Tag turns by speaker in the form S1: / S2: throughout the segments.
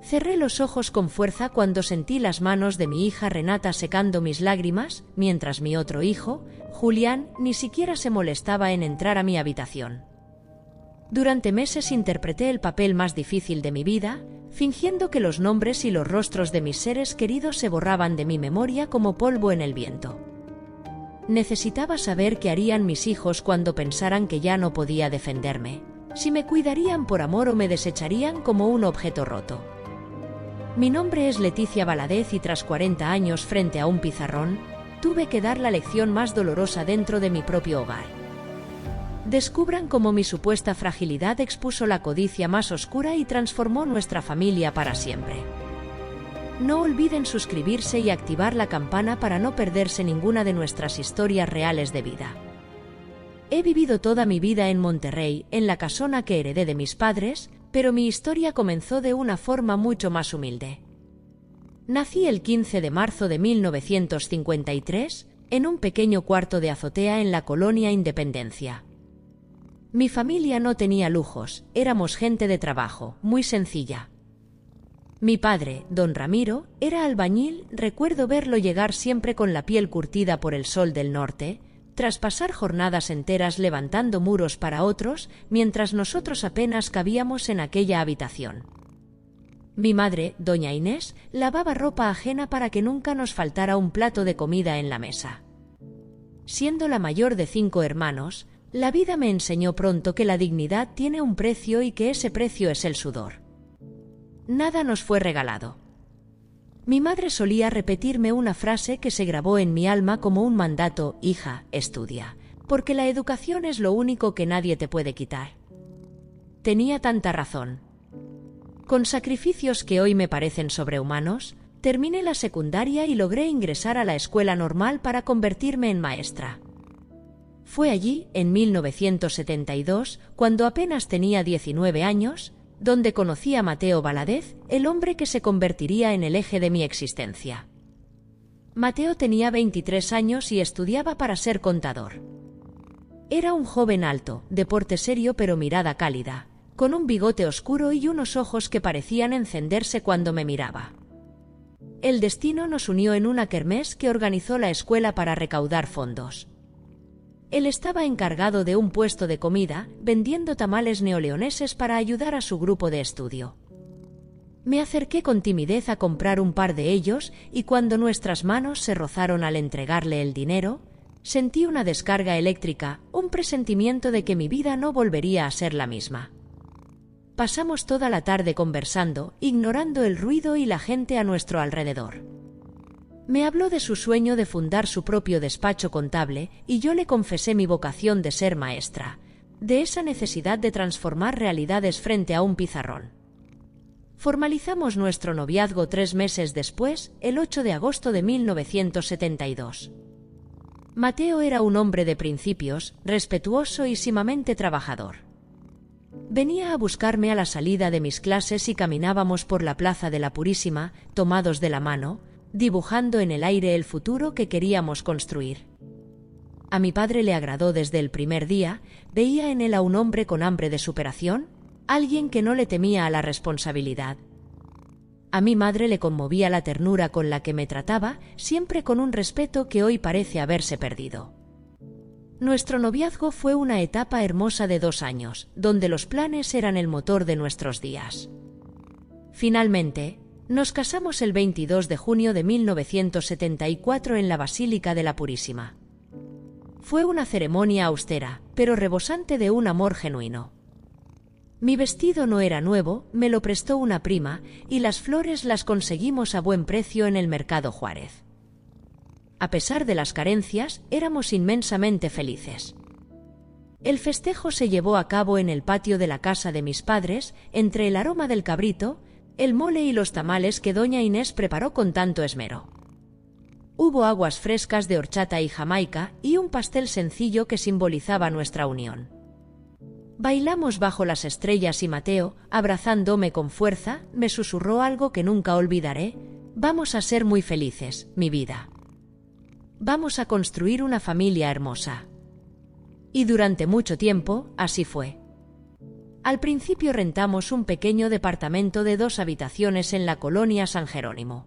S1: Cerré los ojos con fuerza cuando sentí las manos de mi hija Renata secando mis lágrimas, mientras mi otro hijo, Julián, ni siquiera se molestaba en entrar a mi habitación. Durante meses interpreté el papel más difícil de mi vida, fingiendo que los nombres y los rostros de mis seres queridos se borraban de mi memoria como polvo en el viento. Necesitaba saber qué harían mis hijos cuando pensaran que ya no podía defenderme, si me cuidarían por amor o me desecharían como un objeto roto. Mi nombre es Leticia Valadez y tras 40 años frente a un pizarrón, tuve que dar la lección más dolorosa dentro de mi propio hogar. Descubran cómo mi supuesta fragilidad expuso la codicia más oscura y transformó nuestra familia para siempre. No olviden suscribirse y activar la campana para no perderse ninguna de nuestras historias reales de vida. He vivido toda mi vida en Monterrey, en la casona que heredé de mis padres, pero mi historia comenzó de una forma mucho más humilde. Nací el 15 de marzo de 1953, en un pequeño cuarto de azotea en la colonia Independencia. Mi familia no tenía lujos, éramos gente de trabajo, muy sencilla. Mi padre, don Ramiro, era albañil, recuerdo verlo llegar siempre con la piel curtida por el sol del norte, tras pasar jornadas enteras levantando muros para otros, mientras nosotros apenas cabíamos en aquella habitación. Mi madre, doña Inés, lavaba ropa ajena para que nunca nos faltara un plato de comida en la mesa. Siendo la mayor de 5 hermanos, la vida me enseñó pronto que la dignidad tiene un precio y que ese precio es el sudor. Nada nos fue regalado. Mi madre solía repetirme una frase que se grabó en mi alma como un mandato: hija, estudia, porque la educación es lo único que nadie te puede quitar. Tenía tanta razón. Con sacrificios que hoy me parecen sobrehumanos, terminé la secundaria y logré ingresar a la escuela normal para convertirme en maestra. Fue allí, en 1972, cuando apenas tenía 19 años, donde conocí a Mateo Valadez, el hombre que se convertiría en el eje de mi existencia. Mateo tenía 23 años y estudiaba para ser contador. Era un joven alto, de porte serio pero mirada cálida, con un bigote oscuro y unos ojos que parecían encenderse cuando me miraba. El destino nos unió en una kermés que organizó la escuela para recaudar fondos. Él estaba encargado de un puesto de comida, vendiendo tamales neoleoneses para ayudar a su grupo de estudio. Me acerqué con timidez a comprar un par de ellos y cuando nuestras manos se rozaron al entregarle el dinero, sentí una descarga eléctrica, un presentimiento de que mi vida no volvería a ser la misma. Pasamos toda la tarde conversando, ignorando el ruido y la gente a nuestro alrededor. Me habló de su sueño de fundar su propio despacho contable y yo le confesé mi vocación de ser maestra, de esa necesidad de transformar realidades frente a un pizarrón. Formalizamos nuestro noviazgo 3 meses después, el 8 de agosto de 1972. Mateo era un hombre de principios, respetuoso y sumamente trabajador. Venía a buscarme a la salida de mis clases y caminábamos por la Plaza de la Purísima, tomados de la mano, dibujando en el aire el futuro que queríamos construir. A mi padre le agradó desde el primer día, veía en él a un hombre con hambre de superación, alguien que no le temía a la responsabilidad. A mi madre le conmovía la ternura con la que me trataba, siempre con un respeto que hoy parece haberse perdido. Nuestro noviazgo fue una etapa hermosa de 2 años, donde los planes eran el motor de nuestros días. Finalmente, nos casamos el 22 de junio de 1974 en la Basílica de la Purísima. Fue una ceremonia austera, pero rebosante de un amor genuino. Mi vestido no era nuevo, me lo prestó una prima, y las flores las conseguimos a buen precio en el Mercado Juárez. A pesar de las carencias, éramos inmensamente felices. El festejo se llevó a cabo en el patio de la casa de mis padres, entre el aroma del cabrito, el mole y los tamales que doña Inés preparó con tanto esmero. Hubo aguas frescas de horchata y jamaica y un pastel sencillo que simbolizaba nuestra unión. Bailamos bajo las estrellas y Mateo, abrazándome con fuerza, me susurró algo que nunca olvidaré: vamos a ser muy felices, mi vida. Vamos a construir una familia hermosa. Y durante mucho tiempo, así fue. Al principio rentamos un pequeño departamento de 2 habitaciones en la colonia San Jerónimo.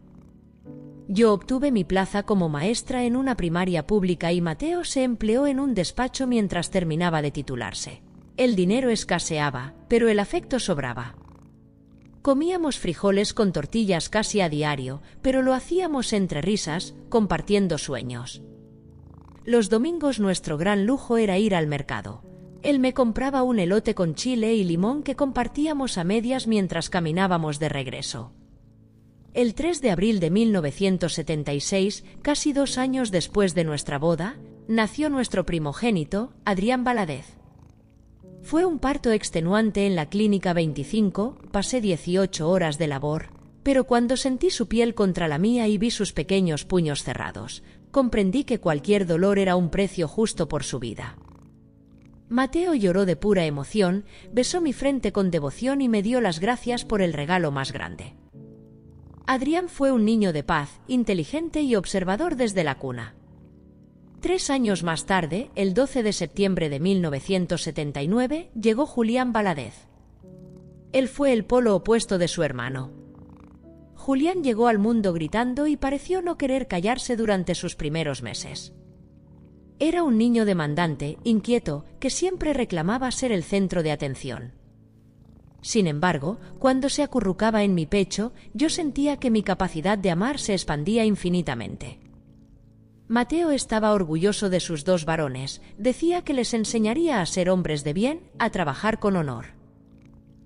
S1: Yo obtuve mi plaza como maestra en una primaria pública y Mateo se empleó en un despacho mientras terminaba de titularse. El dinero escaseaba, pero el afecto sobraba. Comíamos frijoles con tortillas casi a diario, pero lo hacíamos entre risas, compartiendo sueños. Los domingos nuestro gran lujo era ir al mercado. Él me compraba un elote con chile y limón que compartíamos a medias mientras caminábamos de regreso. El 3 de abril de 1976, casi 2 años después de nuestra boda, nació nuestro primogénito, Adrián Valadez. Fue un parto extenuante en la Clínica 25, pasé 18 horas de labor, pero cuando sentí su piel contra la mía y vi sus pequeños puños cerrados, comprendí que cualquier dolor era un precio justo por su vida. Mateo lloró de pura emoción, besó mi frente con devoción y me dio las gracias por el regalo más grande. Adrián fue un niño de paz, inteligente y observador desde la cuna. 3 años más tarde, el 12 de septiembre de 1979, llegó Julián Valadez. Él fue el polo opuesto de su hermano. Julián llegó al mundo gritando y pareció no querer callarse durante sus primeros meses. Era un niño demandante, inquieto, que siempre reclamaba ser el centro de atención. Sin embargo, cuando se acurrucaba en mi pecho, yo sentía que mi capacidad de amar se expandía infinitamente. Mateo estaba orgulloso de sus 2 varones, decía que les enseñaría a ser hombres de bien, a trabajar con honor.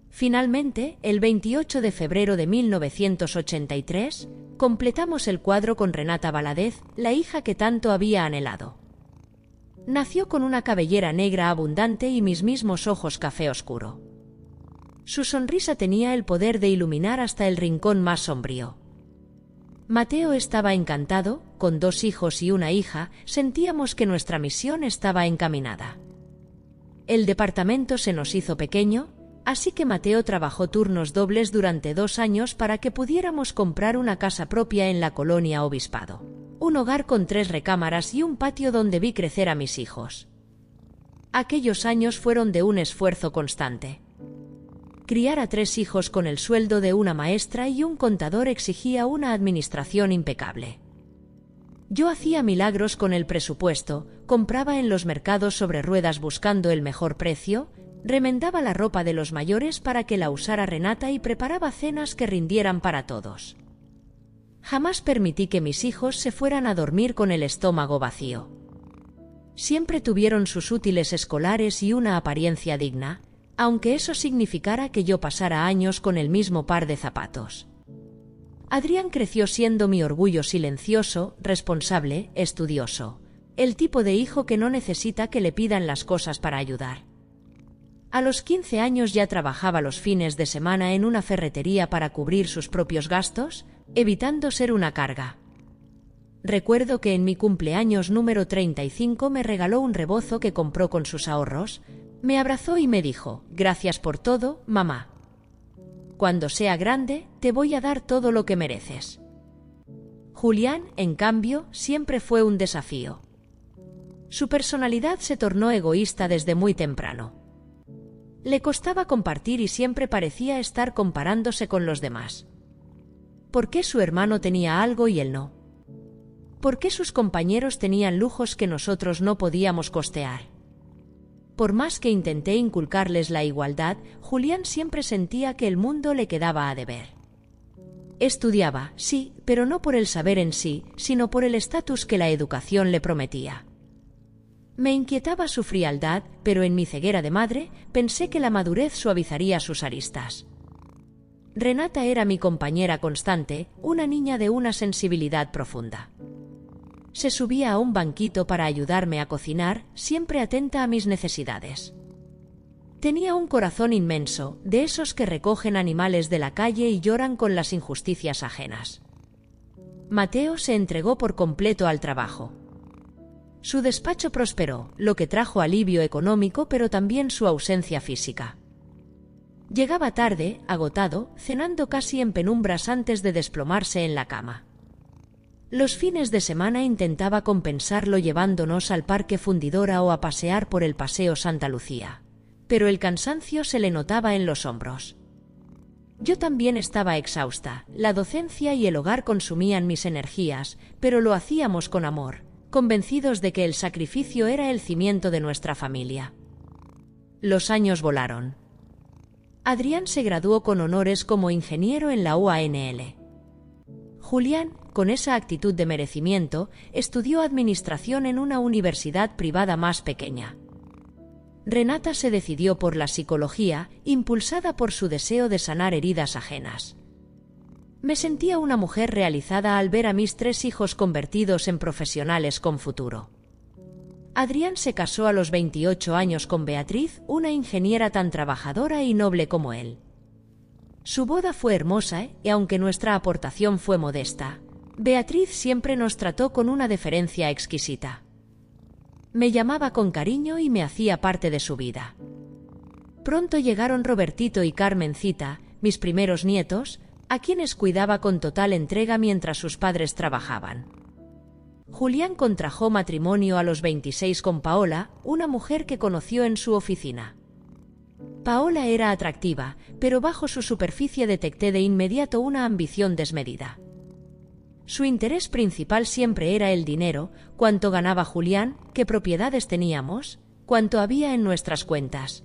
S1: Finalmente, el 28 de febrero de 1983, completamos el cuadro con Renata Valadez, la hija que tanto había anhelado. Nació con una cabellera negra abundante y mis mismos ojos café oscuro. Su sonrisa tenía el poder de iluminar hasta el rincón más sombrío. Mateo estaba encantado, con 2 hijos y una hija, sentíamos que nuestra misión estaba encaminada. El departamento se nos hizo pequeño, así que Mateo trabajó turnos dobles durante 2 años para que pudiéramos comprar una casa propia en la colonia Obispado. Un hogar con 3 recámaras y un patio donde vi crecer a mis hijos. Aquellos años fueron de un esfuerzo constante. Criar a 3 hijos con el sueldo de una maestra y un contador exigía una administración impecable. Yo hacía milagros con el presupuesto, compraba en los mercados sobre ruedas buscando el mejor precio, remendaba la ropa de los mayores para que la usara Renata y preparaba cenas que rindieran para todos. Jamás permití que mis hijos se fueran a dormir con el estómago vacío. Siempre tuvieron sus útiles escolares y una apariencia digna, aunque eso significara que yo pasara años con el mismo par de zapatos. Adrián creció siendo mi orgullo silencioso, responsable, estudioso, el tipo de hijo que no necesita que le pidan las cosas para ayudar. A los 15 años ya trabajaba los fines de semana en una ferretería para cubrir sus propios gastos, evitando ser una carga. Recuerdo que en mi cumpleaños número 35 me regaló un rebozo que compró con sus ahorros, me abrazó y me dijo: «Gracias por todo, mamá. Cuando sea grande, te voy a dar todo lo que mereces». Julián, en cambio, siempre fue un desafío. Su personalidad se tornó egoísta desde muy temprano. Le costaba compartir y siempre parecía estar comparándose con los demás. ¿Por qué su hermano tenía algo y él no? ¿Por qué sus compañeros tenían lujos que nosotros no podíamos costear? Por más que intenté inculcarles la igualdad, Julián siempre sentía que el mundo le quedaba a deber. Estudiaba, sí, pero no por el saber en sí, sino por el estatus que la educación le prometía. Me inquietaba su frialdad, pero en mi ceguera de madre, pensé que la madurez suavizaría sus aristas. Renata era mi compañera constante, una niña de una sensibilidad profunda. Se subía a un banquito para ayudarme a cocinar, siempre atenta a mis necesidades. Tenía un corazón inmenso, de esos que recogen animales de la calle y lloran con las injusticias ajenas. Mateo se entregó por completo al trabajo. Su despacho prosperó, lo que trajo alivio económico pero también su ausencia física. Llegaba tarde, agotado, cenando casi en penumbras antes de desplomarse en la cama. Los fines de semana intentaba compensarlo llevándonos al Parque Fundidora o a pasear por el Paseo Santa Lucía. pero el cansancio se le notaba en los hombros. Yo también estaba exhausta, la docencia y el hogar consumían mis energías, pero lo hacíamos con amor, convencidos de que el sacrificio era el cimiento de nuestra familia. Los años volaron. Adrián se graduó con honores como ingeniero en la UANL. Julián, con esa actitud de merecimiento, estudió administración en una universidad privada más pequeña. Renata se decidió por la psicología, impulsada por su deseo de sanar heridas ajenas. Me sentía una mujer realizada al ver a mis 3 hijos convertidos en profesionales con futuro. Adrián se casó a los 28 años con Beatriz, una ingeniera tan trabajadora y noble como él. Su boda fue hermosa y aunque nuestra aportación fue modesta, Beatriz siempre nos trató con una deferencia exquisita. Me llamaba con cariño y me hacía parte de su vida. Pronto llegaron Robertito y Carmencita, mis primeros nietos, a quienes cuidaba con total entrega mientras sus padres trabajaban. Julián contrajo matrimonio a los 26 con Paola, una mujer que conoció en su oficina. Paola era atractiva, pero bajo su superficie detecté de inmediato una ambición desmedida. Su interés principal siempre era el dinero, cuánto ganaba Julián, qué propiedades teníamos, cuánto había en nuestras cuentas.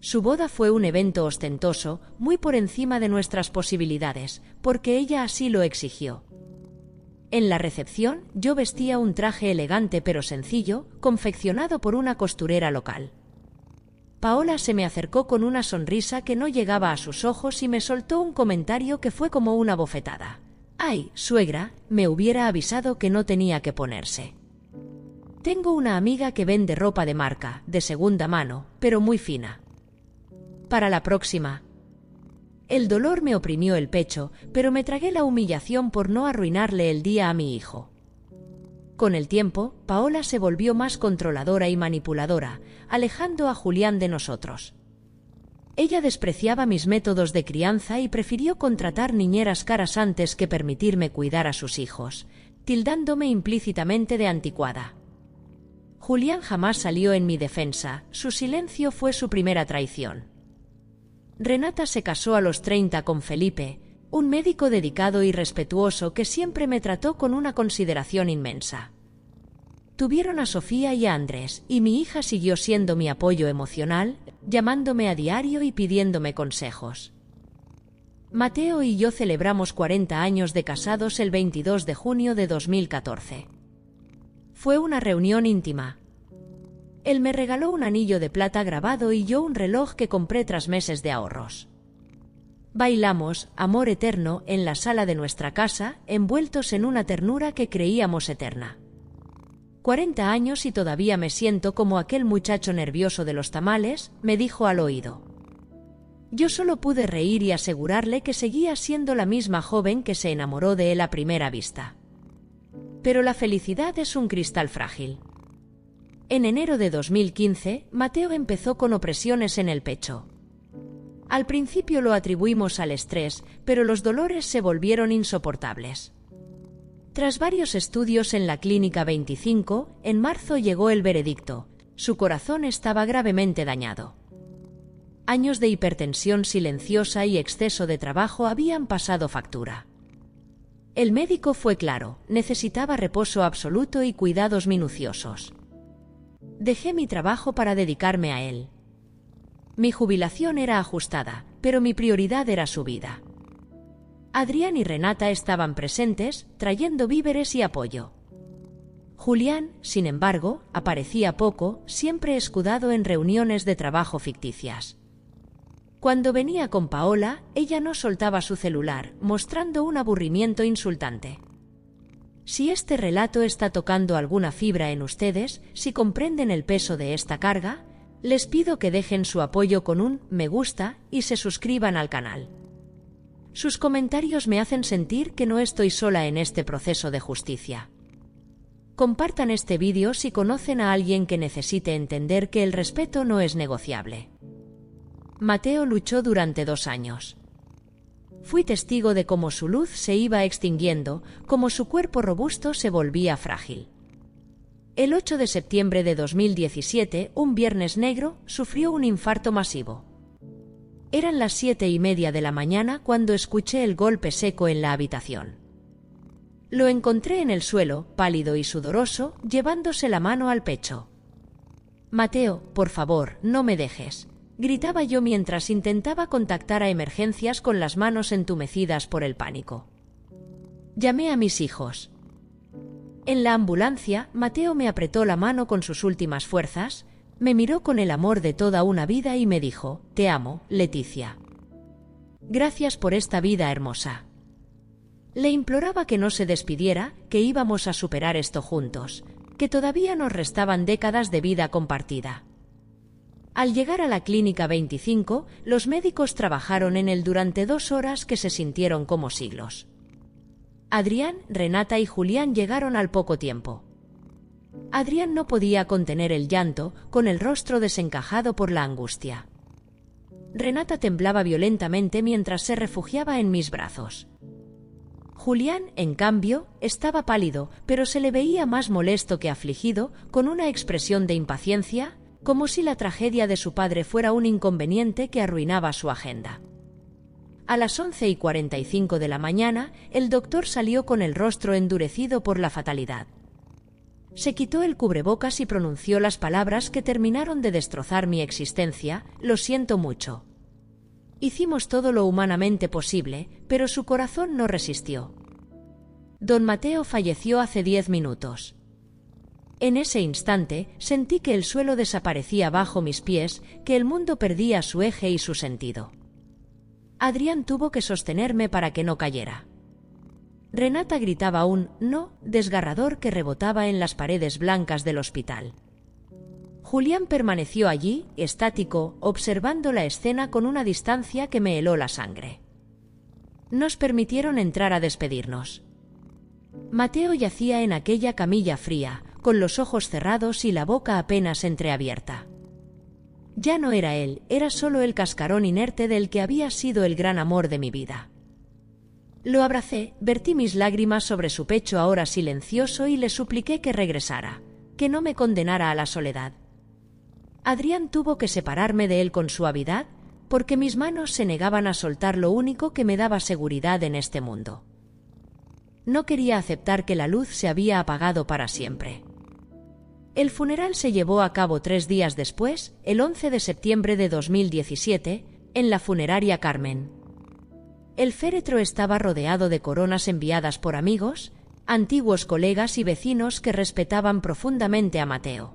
S1: Su boda fue un evento ostentoso, muy por encima de nuestras posibilidades, porque ella así lo exigió. En la recepción, yo vestía un traje elegante pero sencillo, confeccionado por una costurera local. Paola se me acercó con una sonrisa que no llegaba a sus ojos y me soltó un comentario que fue como una bofetada. «Ay, suegra, me hubiera avisado que no tenía que ponerse. Tengo una amiga que vende ropa de marca, de segunda mano, pero muy fina. Para la próxima». El dolor me oprimió el pecho, pero me tragué la humillación por no arruinarle el día a mi hijo. Con el tiempo, Paola se volvió más controladora y manipuladora, alejando a Julián de nosotros. Ella despreciaba mis métodos de crianza y prefirió contratar niñeras caras antes que permitirme cuidar a sus hijos, tildándome implícitamente de anticuada. Julián jamás salió en mi defensa, su silencio fue su primera traición. Renata se casó a los 30 con Felipe, un médico dedicado y respetuoso que siempre me trató con una consideración inmensa. Tuvieron a Sofía y a Andrés, y mi hija siguió siendo mi apoyo emocional, llamándome a diario y pidiéndome consejos. Mateo y yo celebramos 40 años de casados el 22 de junio de 2014. Fue una reunión íntima. Él me regaló un anillo de plata grabado y yo un reloj que compré tras meses de ahorros. Bailamos, amor eterno, en la sala de nuestra casa, envueltos en una ternura que creíamos eterna. 40 años y todavía me siento como aquel muchacho nervioso de los tamales, me dijo al oído. Yo solo pude reír y asegurarle que seguía siendo la misma joven que se enamoró de él a primera vista. Pero la felicidad es un cristal frágil. En enero de 2015, Mateo empezó con opresiones en el pecho. Al principio lo atribuimos al estrés, pero los dolores se volvieron insoportables. Tras varios estudios en la Clínica 25, en marzo llegó el veredicto: su corazón estaba gravemente dañado. Años de hipertensión silenciosa y exceso de trabajo habían pasado factura. El médico fue claro: necesitaba reposo absoluto y cuidados minuciosos. Dejé mi trabajo para dedicarme a él. Mi jubilación era ajustada, pero mi prioridad era su vida. Adrián y Renata estaban presentes, trayendo víveres y apoyo. Julián, sin embargo, aparecía poco, siempre escudado en reuniones de trabajo ficticias. Cuando venía con Paola, ella no soltaba su celular, mostrando un aburrimiento insultante. Si este relato está tocando alguna fibra en ustedes, si comprenden el peso de esta carga, les pido que dejen su apoyo con un me gusta y se suscriban al canal. Sus comentarios me hacen sentir que no estoy sola en este proceso de justicia. Compartan este vídeo si conocen a alguien que necesite entender que el respeto no es negociable. Mateo luchó durante 2 años. Fui testigo de cómo su luz se iba extinguiendo, cómo su cuerpo robusto se volvía frágil. El 8 de septiembre de 2017, un viernes negro, sufrió un infarto masivo. Eran las 7:30 de la mañana cuando escuché el golpe seco en la habitación. Lo encontré en el suelo, pálido y sudoroso, llevándose la mano al pecho. «Mateo, por favor, no me dejes», gritaba yo mientras intentaba contactar a emergencias con las manos entumecidas por el pánico. Llamé a mis hijos. En la ambulancia, Mateo me apretó la mano con sus últimas fuerzas, me miró con el amor de toda una vida y me dijo: «Te amo, Leticia. Gracias por esta vida hermosa». Le imploraba que no se despidiera, que íbamos a superar esto juntos, que todavía nos restaban décadas de vida compartida. Al llegar a la clínica 25, los médicos trabajaron en él durante 2 horas que se sintieron como siglos. Adrián, Renata y Julián llegaron al poco tiempo. Adrián no podía contener el llanto, con el rostro desencajado por la angustia. Renata temblaba violentamente mientras se refugiaba en mis brazos. Julián, en cambio, estaba pálido, pero se le veía más molesto que afligido, con una expresión de impaciencia, como si la tragedia de su padre fuera un inconveniente que arruinaba su agenda. A las 11:45 de la mañana, el doctor salió con el rostro endurecido por la fatalidad. Se quitó el cubrebocas y pronunció las palabras que terminaron de destrozar mi existencia: «Lo siento mucho». Hicimos todo lo humanamente posible, pero su corazón no resistió. Don Mateo falleció hace 10 minutos. En ese instante, sentí que el suelo desaparecía bajo mis pies, que el mundo perdía su eje y su sentido. Adrián tuvo que sostenerme para que no cayera. Renata gritaba un «no» desgarrador que rebotaba en las paredes blancas del hospital. Julián permaneció allí, estático, observando la escena con una distancia que me heló la sangre. Nos permitieron entrar a despedirnos. Mateo yacía en aquella camilla fría, con los ojos cerrados y la boca apenas entreabierta. Ya no era él, era solo el cascarón inerte del que había sido el gran amor de mi vida. Lo abracé, vertí mis lágrimas sobre su pecho ahora silencioso y le supliqué que regresara, que no me condenara a la soledad. Adrián tuvo que separarme de él con suavidad, porque mis manos se negaban a soltar lo único que me daba seguridad en este mundo. No quería aceptar que la luz se había apagado para siempre. El funeral se llevó a cabo 3 días después, el 11 de septiembre de 2017, en la funeraria Carmen. El féretro estaba rodeado de coronas enviadas por amigos, antiguos colegas y vecinos que respetaban profundamente a Mateo.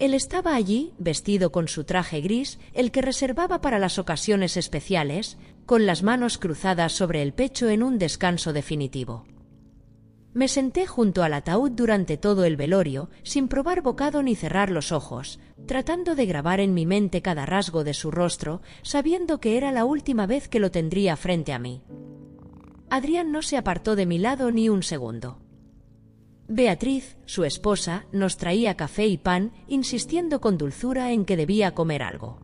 S1: Él estaba allí, vestido con su traje gris, el que reservaba para las ocasiones especiales, con las manos cruzadas sobre el pecho en un descanso definitivo. Me senté junto al ataúd durante todo el velorio, sin probar bocado ni cerrar los ojos, tratando de grabar en mi mente cada rasgo de su rostro, sabiendo que era la última vez que lo tendría frente a mí. Adrián no se apartó de mi lado ni un segundo. Beatriz, su esposa, nos traía café y pan, insistiendo con dulzura en que debía comer algo.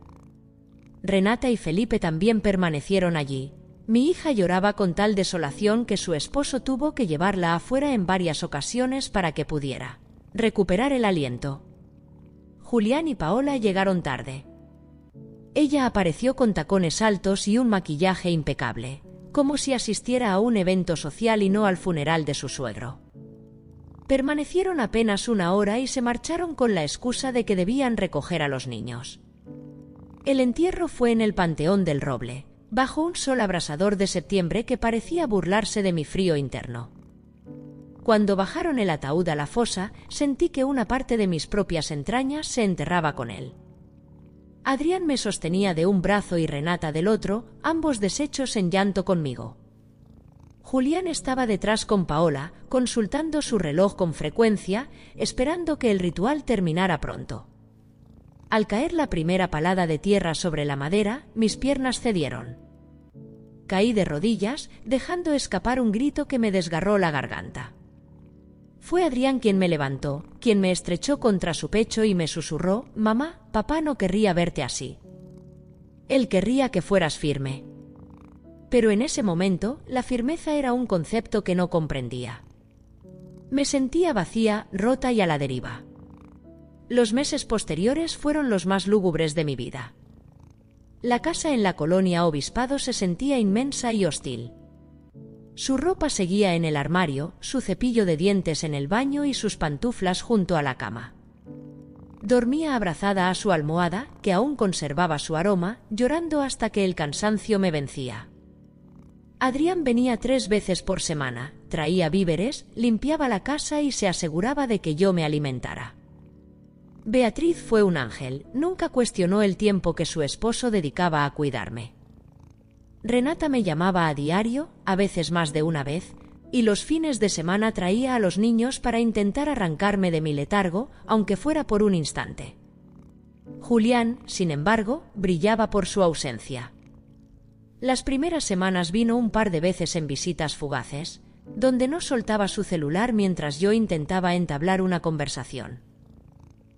S1: Renata y Felipe también permanecieron allí. Mi hija lloraba con tal desolación que su esposo tuvo que llevarla afuera en varias ocasiones para que pudiera recuperar el aliento. Julián y Paola llegaron tarde. Ella apareció con tacones altos y un maquillaje impecable, como si asistiera a un evento social y no al funeral de su suegro. Permanecieron apenas 1 hora y se marcharon con la excusa de que debían recoger a los niños. El entierro fue en el Panteón del Roble, bajo un sol abrasador de septiembre que parecía burlarse de mi frío interno. Cuando bajaron el ataúd a la fosa, sentí que una parte de mis propias entrañas se enterraba con él. Adrián me sostenía de un brazo y Renata del otro, ambos deshechos en llanto conmigo. Julián estaba detrás con Paola, consultando su reloj con frecuencia, esperando que el ritual terminara pronto. Al caer la primera palada de tierra sobre la madera, mis piernas cedieron. Caí de rodillas, dejando escapar un grito que me desgarró la garganta. Fue Adrián quien me levantó, quien me estrechó contra su pecho y me susurró: «Mamá, papá no querría verte así. Él querría que fueras firme». Pero en ese momento, la firmeza era un concepto que no comprendía. Me sentía vacía, rota y a la deriva. Los meses posteriores fueron los más lúgubres de mi vida. La casa en la colonia Obispado se sentía inmensa y hostil. Su ropa seguía en el armario, su cepillo de dientes en el baño y sus pantuflas junto a la cama. Dormía abrazada a su almohada, que aún conservaba su aroma, llorando hasta que el cansancio me vencía. Adrián venía 3 veces por semana, traía víveres, limpiaba la casa y se aseguraba de que yo me alimentara. Beatriz fue un ángel, nunca cuestionó el tiempo que su esposo dedicaba a cuidarme. Renata me llamaba a diario, a veces más de una vez, y los fines de semana traía a los niños para intentar arrancarme de mi letargo, aunque fuera por un instante. Julián, sin embargo, brillaba por su ausencia. Las primeras semanas vino un par de veces en visitas fugaces, donde no soltaba su celular mientras yo intentaba entablar una conversación.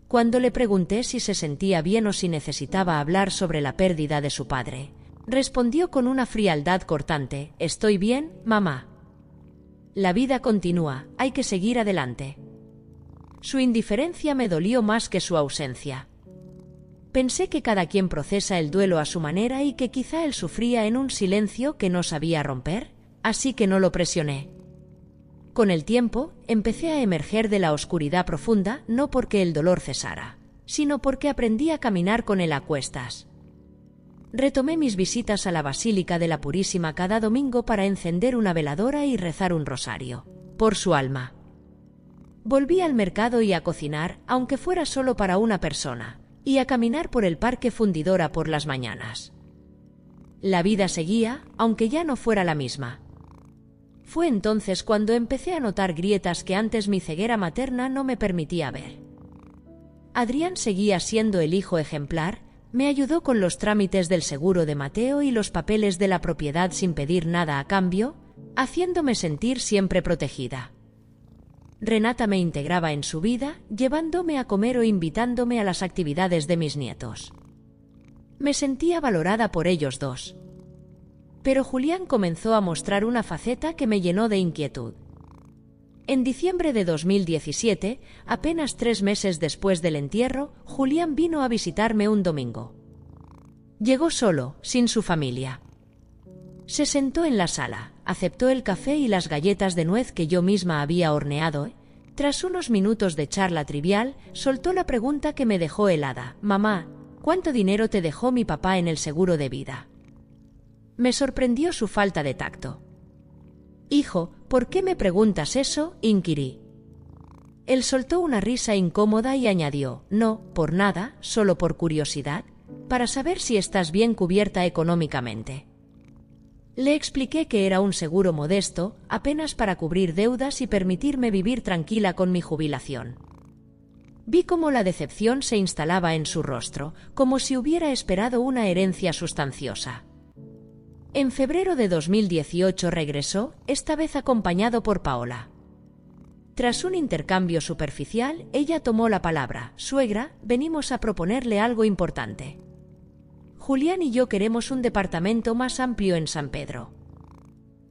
S1: Cuando le pregunté si se sentía bien o si necesitaba hablar sobre la pérdida de su padre, respondió con una frialdad cortante: «Estoy bien, mamá. La vida continúa, hay que seguir adelante». Su indiferencia me dolió más que su ausencia. Pensé que cada quien procesa el duelo a su manera y que quizá él sufría en un silencio que no sabía romper, así que no lo presioné. Con el tiempo, empecé a emerger de la oscuridad profunda, no porque el dolor cesara, sino porque aprendí a caminar con él a cuestas. Retomé mis visitas a la Basílica de la Purísima cada domingo para encender una veladora y rezar un rosario, por su alma. Volví al mercado y a cocinar, aunque fuera solo para una persona, y a caminar por el Parque Fundidora por las mañanas. La vida seguía, aunque ya no fuera la misma. Fue entonces cuando empecé a notar grietas que antes mi ceguera materna no me permitía ver. Adrián seguía siendo el hijo ejemplar, me ayudó con los trámites del seguro de Mateo y los papeles de la propiedad sin pedir nada a cambio, haciéndome sentir siempre protegida. Renata me integraba en su vida, llevándome a comer o invitándome a las actividades de mis nietos. Me sentía valorada por ellos dos. Pero Julián comenzó a mostrar una faceta que me llenó de inquietud. En diciembre de 2017, apenas 3 meses después del entierro, Julián vino a visitarme un domingo. Llegó solo, sin su familia. Se sentó en la sala, aceptó el café y las galletas de nuez que yo misma había horneado. Tras unos minutos de charla trivial, soltó la pregunta que me dejó helada: «Mamá, ¿cuánto dinero te dejó mi papá en el seguro de vida?». Me sorprendió su falta de tacto. «Hijo, ¿por qué me preguntas eso?», inquirí. Él soltó una risa incómoda y añadió: «No, por nada, solo por curiosidad, para saber si estás bien cubierta económicamente». Le expliqué que era un seguro modesto, apenas para cubrir deudas y permitirme vivir tranquila con mi jubilación. Vi cómo la decepción se instalaba en su rostro, como si hubiera esperado una herencia sustanciosa. En febrero de 2018 regresó, esta vez acompañado por Paola. Tras un intercambio superficial, ella tomó la palabra: «Suegra, venimos a proponerle algo importante. Julián y yo queremos un departamento más amplio en San Pedro.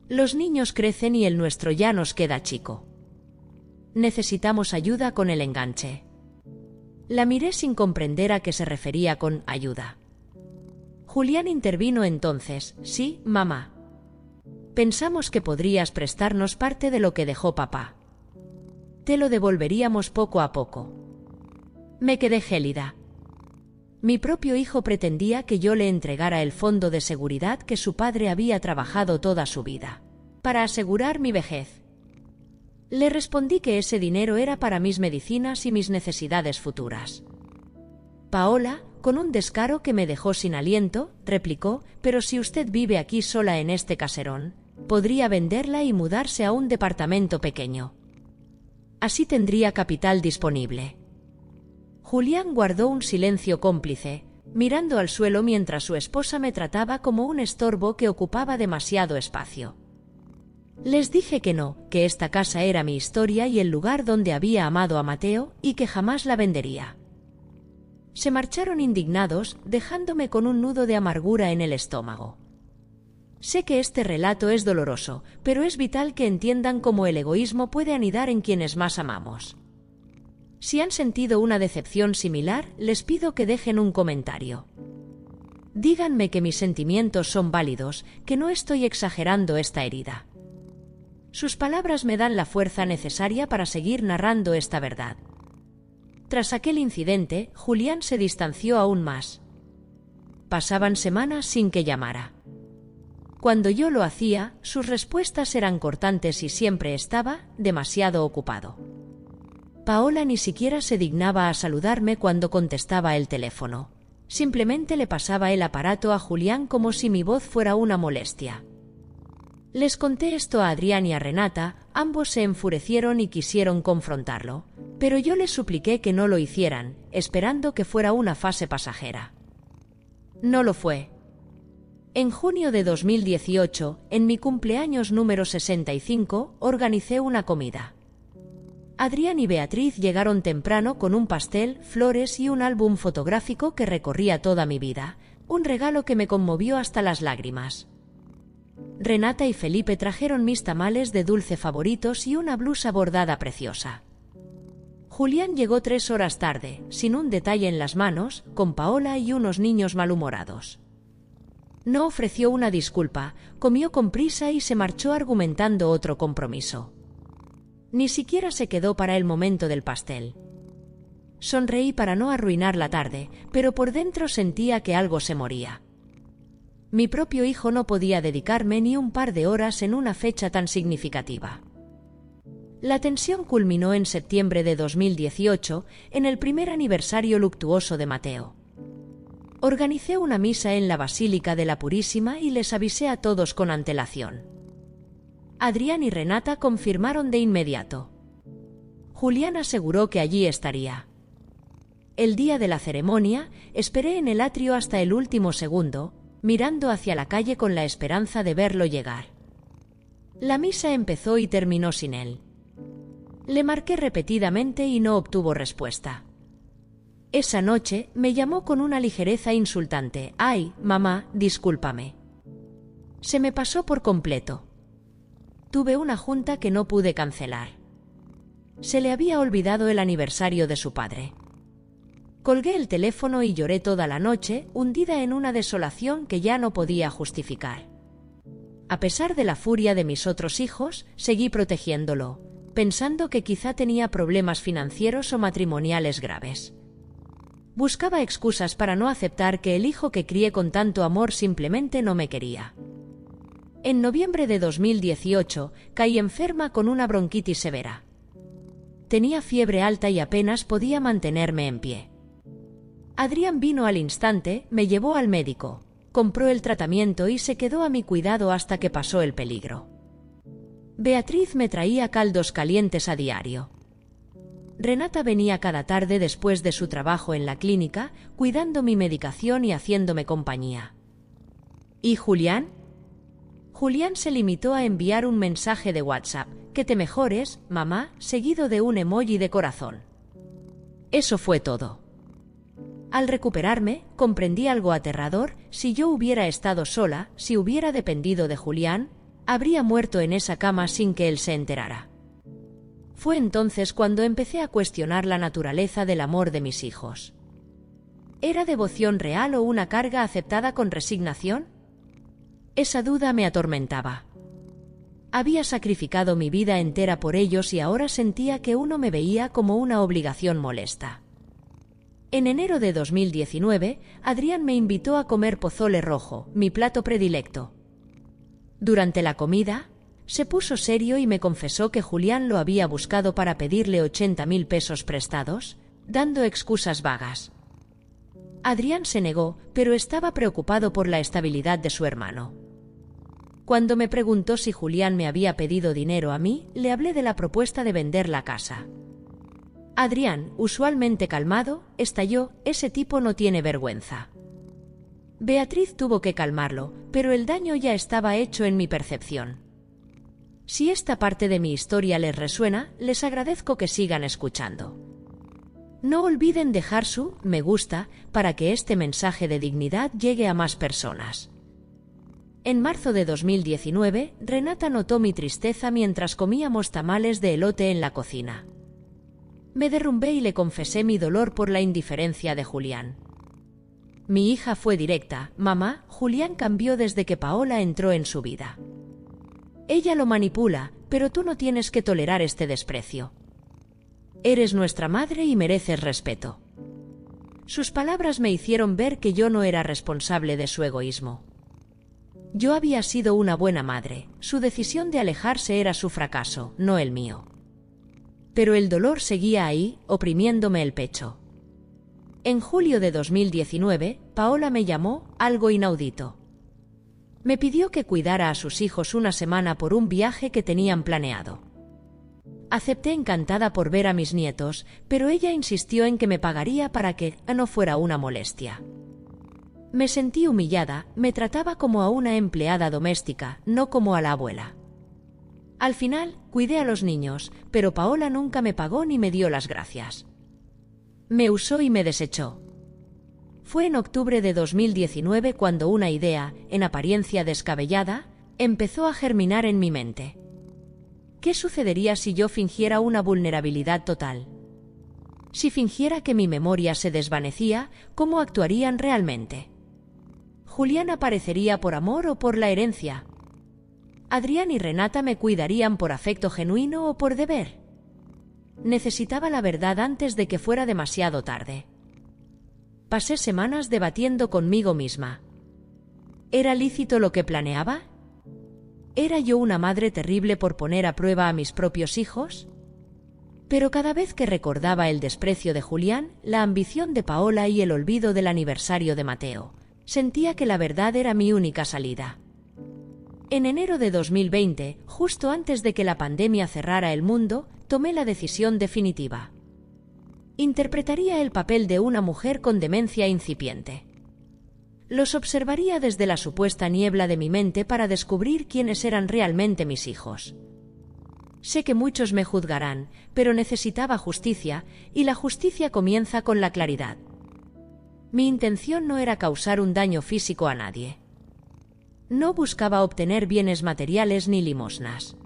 S1: Los niños crecen y el nuestro ya nos queda chico. Necesitamos ayuda con el enganche». La miré sin comprender a qué se refería con ayuda. Julián intervino entonces: «Sí, mamá. Pensamos que podrías prestarnos parte de lo que dejó papá. Te lo devolveríamos poco a poco». Me quedé gélida. Mi propio hijo pretendía que yo le entregara el fondo de seguridad que su padre había trabajado toda su vida, para asegurar mi vejez. Le respondí que ese dinero era para mis medicinas y mis necesidades futuras. Paola, con un descaro que me dejó sin aliento, replicó: «Pero si usted vive aquí sola en este caserón, podría venderla y mudarse a un departamento pequeño. Así tendría capital disponible». Julián guardó un silencio cómplice, mirando al suelo mientras su esposa me trataba como un estorbo que ocupaba demasiado espacio. Les dije que no, que esta casa era mi historia y el lugar donde había amado a Mateo, y que jamás la vendería. Se marcharon indignados, dejándome con un nudo de amargura en el estómago. Sé que este relato es doloroso, pero es vital que entiendan cómo el egoísmo puede anidar en quienes más amamos. Si han sentido una decepción similar, les pido que dejen un comentario. Díganme que mis sentimientos son válidos, que no estoy exagerando esta herida. Sus palabras me dan la fuerza necesaria para seguir narrando esta verdad. Tras aquel incidente, Julián se distanció aún más. Pasaban semanas sin que llamara. Cuando yo lo hacía, sus respuestas eran cortantes y siempre estaba demasiado ocupado. Paola ni siquiera se dignaba a saludarme cuando contestaba el teléfono. Simplemente le pasaba el aparato a Julián como si mi voz fuera una molestia. Les conté esto a Adrián y a Renata, ambos se enfurecieron y quisieron confrontarlo, pero yo les supliqué que no lo hicieran, esperando que fuera una fase pasajera. No lo fue. En junio de 2018, en mi cumpleaños número 65, organicé una comida. Adrián y Beatriz llegaron temprano con un pastel, flores y un álbum fotográfico que recorría toda mi vida, un regalo que me conmovió hasta las lágrimas. Renata y Felipe trajeron mis tamales de dulce favoritos y una blusa bordada preciosa. Julián llegó 3 horas tarde, sin un detalle en las manos, con Paola y unos niños malhumorados. No ofreció una disculpa, comió con prisa y se marchó argumentando otro compromiso. Ni siquiera se quedó para el momento del pastel. Sonreí para no arruinar la tarde, pero por dentro sentía que algo se moría. Mi propio hijo no podía dedicarme ni un par de horas en una fecha tan significativa. La tensión culminó en septiembre de 2018, en el primer aniversario luctuoso de Mateo. Organicé una misa en la Basílica de la Purísima y les avisé a todos con antelación. Adrián y Renata confirmaron de inmediato. Julián aseguró que allí estaría. El día de la ceremonia, esperé en el atrio hasta el último segundo, mirando hacia la calle con la esperanza de verlo llegar. La misa empezó y terminó sin él. Le marqué repetidamente y no obtuvo respuesta. Esa noche me llamó con una ligereza insultante. «Ay, mamá, discúlpame. Se me pasó por completo. Tuve una junta que no pude cancelar. Se le había olvidado el aniversario de su padre». Colgué el teléfono y lloré toda la noche, hundida en una desolación que ya no podía justificar. A pesar de la furia de mis otros hijos, seguí protegiéndolo, pensando que quizá tenía problemas financieros o matrimoniales graves. Buscaba excusas para no aceptar que el hijo que crié con tanto amor simplemente no me quería. En noviembre de 2018, caí enferma con una bronquitis severa. Tenía fiebre alta y apenas podía mantenerme en pie. Adrián vino al instante, me llevó al médico, compró el tratamiento y se quedó a mi cuidado hasta que pasó el peligro. Beatriz me traía caldos calientes a diario. Renata venía cada tarde después de su trabajo en la clínica, cuidando mi medicación y haciéndome compañía. ¿Y Julián? Julián se limitó a enviar un mensaje de WhatsApp, «Que te mejores, mamá», seguido de un emoji de corazón. Eso fue todo. Al recuperarme, comprendí algo aterrador: si yo hubiera estado sola, si hubiera dependido de Julián, habría muerto en esa cama sin que él se enterara. Fue entonces cuando empecé a cuestionar la naturaleza del amor de mis hijos. ¿Era devoción real o una carga aceptada con resignación? Esa duda me atormentaba. Había sacrificado mi vida entera por ellos y ahora sentía que uno me veía como una obligación molesta. En enero de 2019, Adrián me invitó a comer pozole rojo, mi plato predilecto. Durante la comida, se puso serio y me confesó que Julián lo había buscado para pedirle 80.000 pesos prestados, dando excusas vagas. Adrián se negó, pero estaba preocupado por la estabilidad de su hermano. Cuando me preguntó si Julián me había pedido dinero a mí, le hablé de la propuesta de vender la casa. Adrián, usualmente calmado, estalló: «Ese tipo no tiene vergüenza». Beatriz tuvo que calmarlo, pero el daño ya estaba hecho en mi percepción. Si esta parte de mi historia les resuena, les agradezco que sigan escuchando. No olviden dejar su me gusta para que este mensaje de dignidad llegue a más personas. En marzo de 2019, Renata notó mi tristeza mientras comíamos tamales de elote en la cocina. Me derrumbé y le confesé mi dolor por la indiferencia de Julián. Mi hija fue directa: mamá, Julián cambió desde que Paola entró en su vida. Ella lo manipula, pero tú no tienes que tolerar este desprecio. Eres nuestra madre y mereces respeto. Sus palabras me hicieron ver que yo no era responsable de su egoísmo. Yo había sido una buena madre, su decisión de alejarse era su fracaso, no el mío. Pero el dolor seguía ahí, oprimiéndome el pecho. En julio de 2019, Paola me llamó, algo inaudito. Me pidió que cuidara a sus hijos una semana por un viaje que tenían planeado. Acepté encantada por ver a mis nietos, pero ella insistió en que me pagaría para que no fuera una molestia. Me sentí humillada, me trataba como a una empleada doméstica, no como a la abuela. Al final, cuidé a los niños, pero Paola nunca me pagó ni me dio las gracias. Me usó y me desechó. Fue en octubre de 2019 cuando una idea, en apariencia descabellada, empezó a germinar en mi mente. ¿Qué sucedería si yo fingiera una vulnerabilidad total? Si fingiera que mi memoria se desvanecía, ¿cómo actuarían realmente? ¿Julián aparecería por amor o por la herencia? ¿Adrián y Renata me cuidarían por afecto genuino o por deber? Necesitaba la verdad antes de que fuera demasiado tarde. Pasé semanas debatiendo conmigo misma. ¿Era lícito lo que planeaba? ¿Era yo una madre terrible por poner a prueba a mis propios hijos? Pero cada vez que recordaba el desprecio de Julián, la ambición de Paola y el olvido del aniversario de Mateo, sentía que la verdad era mi única salida. En enero de 2020, justo antes de que la pandemia cerrara el mundo, tomé la decisión definitiva. Interpretaría el papel de una mujer con demencia incipiente. Los observaría desde la supuesta niebla de mi mente para descubrir quiénes eran realmente mis hijos. Sé que muchos me juzgarán, pero necesitaba justicia, y la justicia comienza con la claridad. Mi intención no era causar un daño físico a nadie. No buscaba obtener bienes materiales ni limosnas.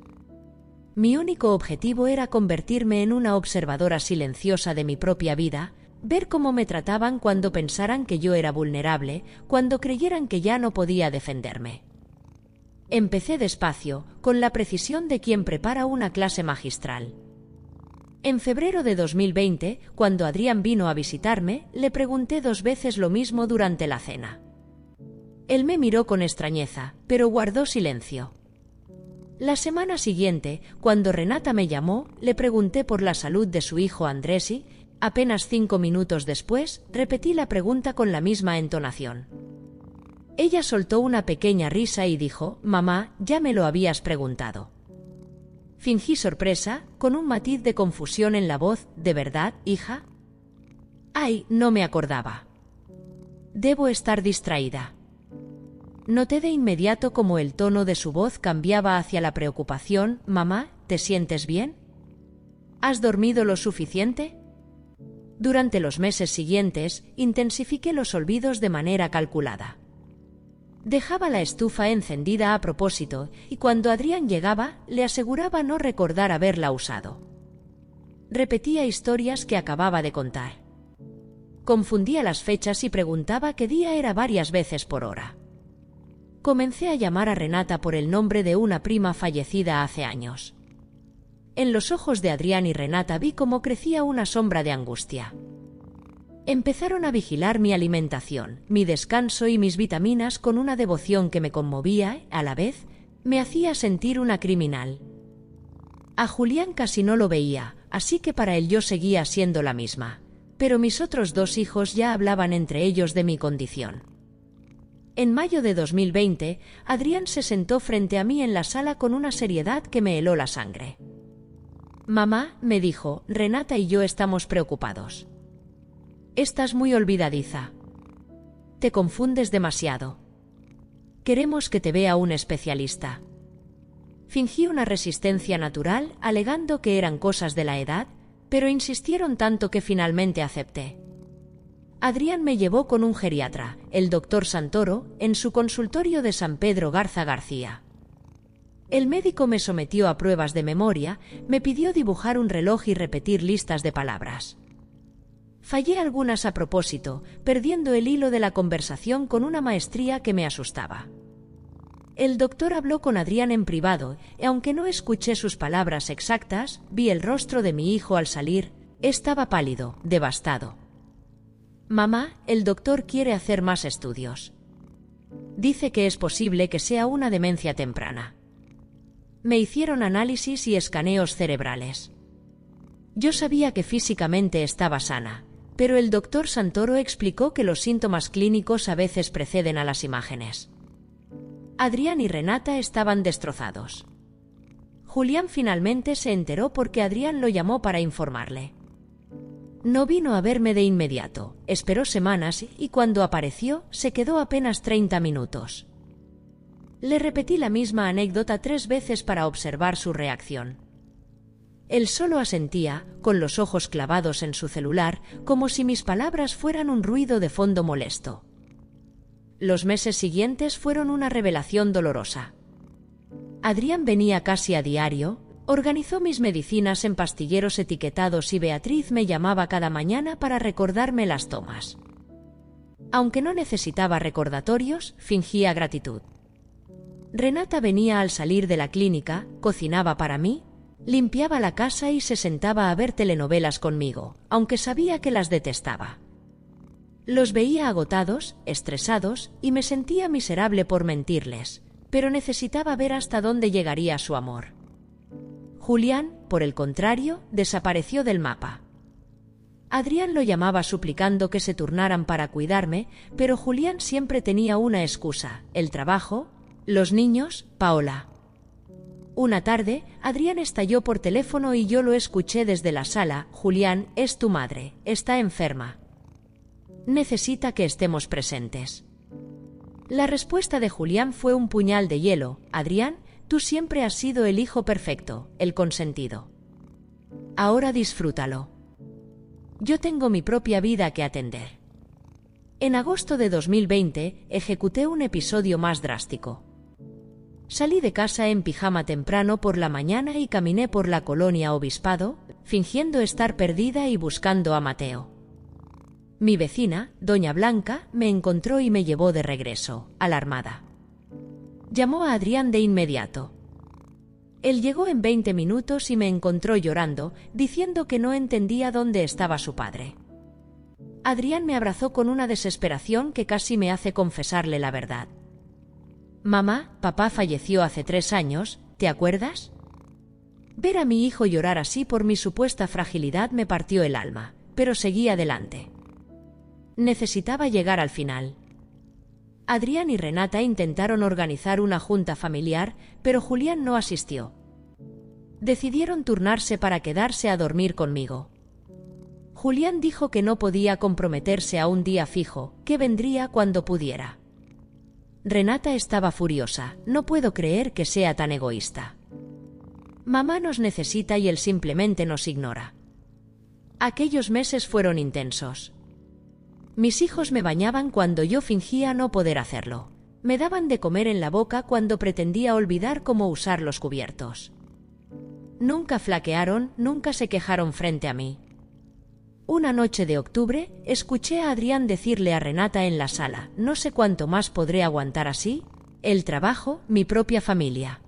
S1: Mi único objetivo era convertirme en una observadora silenciosa de mi propia vida, ver cómo me trataban cuando pensaran que yo era vulnerable, cuando creyeran que ya no podía defenderme. Empecé despacio, con la precisión de quien prepara una clase magistral. En febrero de 2020, cuando Adrián vino a visitarme, le pregunté 2 veces lo mismo durante la cena. Él me miró con extrañeza, pero guardó silencio. La semana siguiente, cuando Renata me llamó, le pregunté por la salud de su hijo Andrés y, apenas 5 minutos después, repetí la pregunta con la misma entonación. Ella soltó una pequeña risa y dijo: «Mamá, ya me lo habías preguntado». Fingí sorpresa, con un matiz de confusión en la voz. «¿De verdad, hija?» «Ay, no me acordaba. Debo estar distraída». Noté de inmediato cómo el tono de su voz cambiaba hacia la preocupación. «Mamá, ¿te sientes bien? ¿Has dormido lo suficiente?» Durante los meses siguientes, intensifiqué los olvidos de manera calculada. Dejaba la estufa encendida a propósito, y cuando Adrián llegaba, le aseguraba no recordar haberla usado. Repetía historias que acababa de contar. Confundía las fechas y preguntaba qué día era varias veces por hora. Comencé a llamar a Renata por el nombre de una prima fallecida hace años. En los ojos de Adrián y Renata vi cómo crecía una sombra de angustia. Empezaron a vigilar mi alimentación, mi descanso y mis vitaminas con una devoción que me conmovía y, a la vez, me hacía sentir una criminal. A Julián casi no lo veía, así que para él yo seguía siendo la misma. Pero mis otros 2 hijos ya hablaban entre ellos de mi condición. En mayo de 2020, Adrián se sentó frente a mí en la sala con una seriedad que me heló la sangre. «Mamá», me dijo, «Renata y yo estamos preocupados. Estás muy olvidadiza. Te confundes demasiado. Queremos que te vea un especialista». Fingí una resistencia natural, alegando que eran cosas de la edad, pero insistieron tanto que finalmente acepté. Adrián me llevó con un geriatra, el doctor Santoro, en su consultorio de San Pedro Garza García. El médico me sometió a pruebas de memoria, me pidió dibujar un reloj y repetir listas de palabras. Fallé algunas a propósito, perdiendo el hilo de la conversación con una maestría que me asustaba. El doctor habló con Adrián en privado, y aunque no escuché sus palabras exactas, vi el rostro de mi hijo al salir. Estaba pálido, devastado. «Mamá, el doctor quiere hacer más estudios. Dice que es posible que sea una demencia temprana». Me hicieron análisis y escaneos cerebrales. Yo sabía que físicamente estaba sana, pero el doctor Santoro explicó que los síntomas clínicos a veces preceden a las imágenes. Adrián y Renata estaban destrozados. Julián finalmente se enteró porque Adrián lo llamó para informarle. No vino a verme de inmediato, esperó semanas y cuando apareció se quedó apenas 30 minutos. Le repetí la misma anécdota 3 veces para observar su reacción. Él solo asentía, con los ojos clavados en su celular, como si mis palabras fueran un ruido de fondo molesto. Los meses siguientes fueron una revelación dolorosa. Adrián venía casi a diario, organizó mis medicinas en pastilleros etiquetados y Beatriz me llamaba cada mañana para recordarme las tomas. Aunque no necesitaba recordatorios, fingía gratitud. Renata venía al salir de la clínica, cocinaba para mí, limpiaba la casa y se sentaba a ver telenovelas conmigo, aunque sabía que las detestaba. Los veía agotados, estresados, y me sentía miserable por mentirles, pero necesitaba ver hasta dónde llegaría su amor. Julián, por el contrario, desapareció del mapa. Adrián lo llamaba suplicando que se turnaran para cuidarme, pero Julián siempre tenía una excusa: el trabajo, los niños, Paola. Una tarde, Adrián estalló por teléfono y yo lo escuché desde la sala: «Julián, es tu madre, está enferma. Necesita que estemos presentes». La respuesta de Julián fue un puñal de hielo: «Adrián, tú siempre has sido el hijo perfecto, el consentido. Ahora disfrútalo. Yo tengo mi propia vida que atender». En agosto de 2020, ejecuté un episodio más drástico. Salí de casa en pijama temprano por la mañana y caminé por la colonia Obispado, fingiendo estar perdida y buscando a Mateo. Mi vecina, doña Blanca, me encontró y me llevó de regreso, alarmada. Llamó a Adrián de inmediato. Él llegó en 20 minutos y me encontró llorando, diciendo que no entendía dónde estaba su padre. Adrián me abrazó con una desesperación que casi me hace confesarle la verdad. «Mamá, papá falleció hace 3 años, ¿te acuerdas?». Ver a mi hijo llorar así por mi supuesta fragilidad me partió el alma, pero seguí adelante. Necesitaba llegar al final. Adrián y Renata intentaron organizar una junta familiar, pero Julián no asistió. Decidieron turnarse para quedarse a dormir conmigo. Julián dijo que no podía comprometerse a un día fijo, que vendría cuando pudiera. Renata estaba furiosa: «No puedo creer que sea tan egoísta. Mamá nos necesita y él simplemente nos ignora». Aquellos meses fueron intensos. Mis hijos me bañaban cuando yo fingía no poder hacerlo. Me daban de comer en la boca cuando pretendía olvidar cómo usar los cubiertos. Nunca flaquearon, nunca se quejaron frente a mí. Una noche de octubre, escuché a Adrián decirle a Renata en la sala: «No sé cuánto más podré aguantar así. El trabajo, mi propia familia.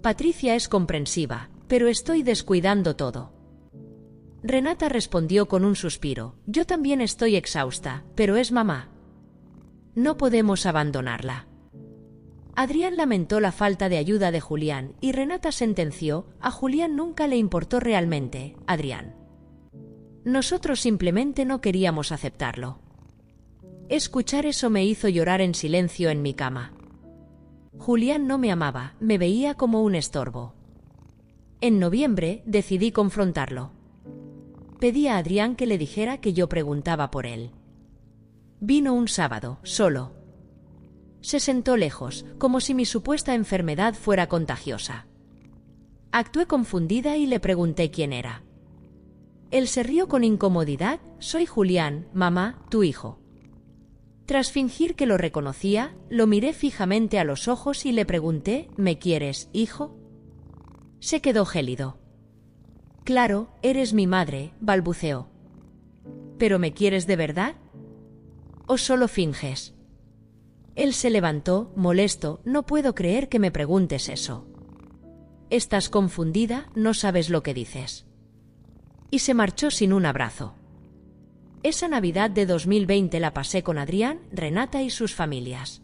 S1: Patricia es comprensiva, pero estoy descuidando todo». Renata respondió con un suspiro: «Yo también estoy exhausta, pero es mamá. No podemos abandonarla». Adrián lamentó la falta de ayuda de Julián y Renata sentenció: «A Julián nunca le importó realmente, Adrián. Nosotros simplemente no queríamos aceptarlo». Escuchar eso me hizo llorar en silencio en mi cama. Julián no me amaba, me veía como un estorbo. En noviembre decidí confrontarlo. Pedí a Adrián que le dijera que yo preguntaba por él. Vino un sábado, solo. Se sentó lejos, como si mi supuesta enfermedad fuera contagiosa. Actué confundida y le pregunté quién era. Él se rió con incomodidad. Soy Julián, mamá, tu hijo. Tras fingir que lo reconocía, lo miré fijamente a los ojos y le pregunté, ¿me quieres, hijo? Se quedó gélido. Claro, eres mi madre, balbuceó. ¿Pero me quieres de verdad? ¿O solo finges? Él se levantó, molesto. No puedo creer que me preguntes eso. Estás confundida, no sabes lo que dices. Y se marchó sin un abrazo. Esa Navidad de 2020 la pasé con Adrián, Renata y sus familias.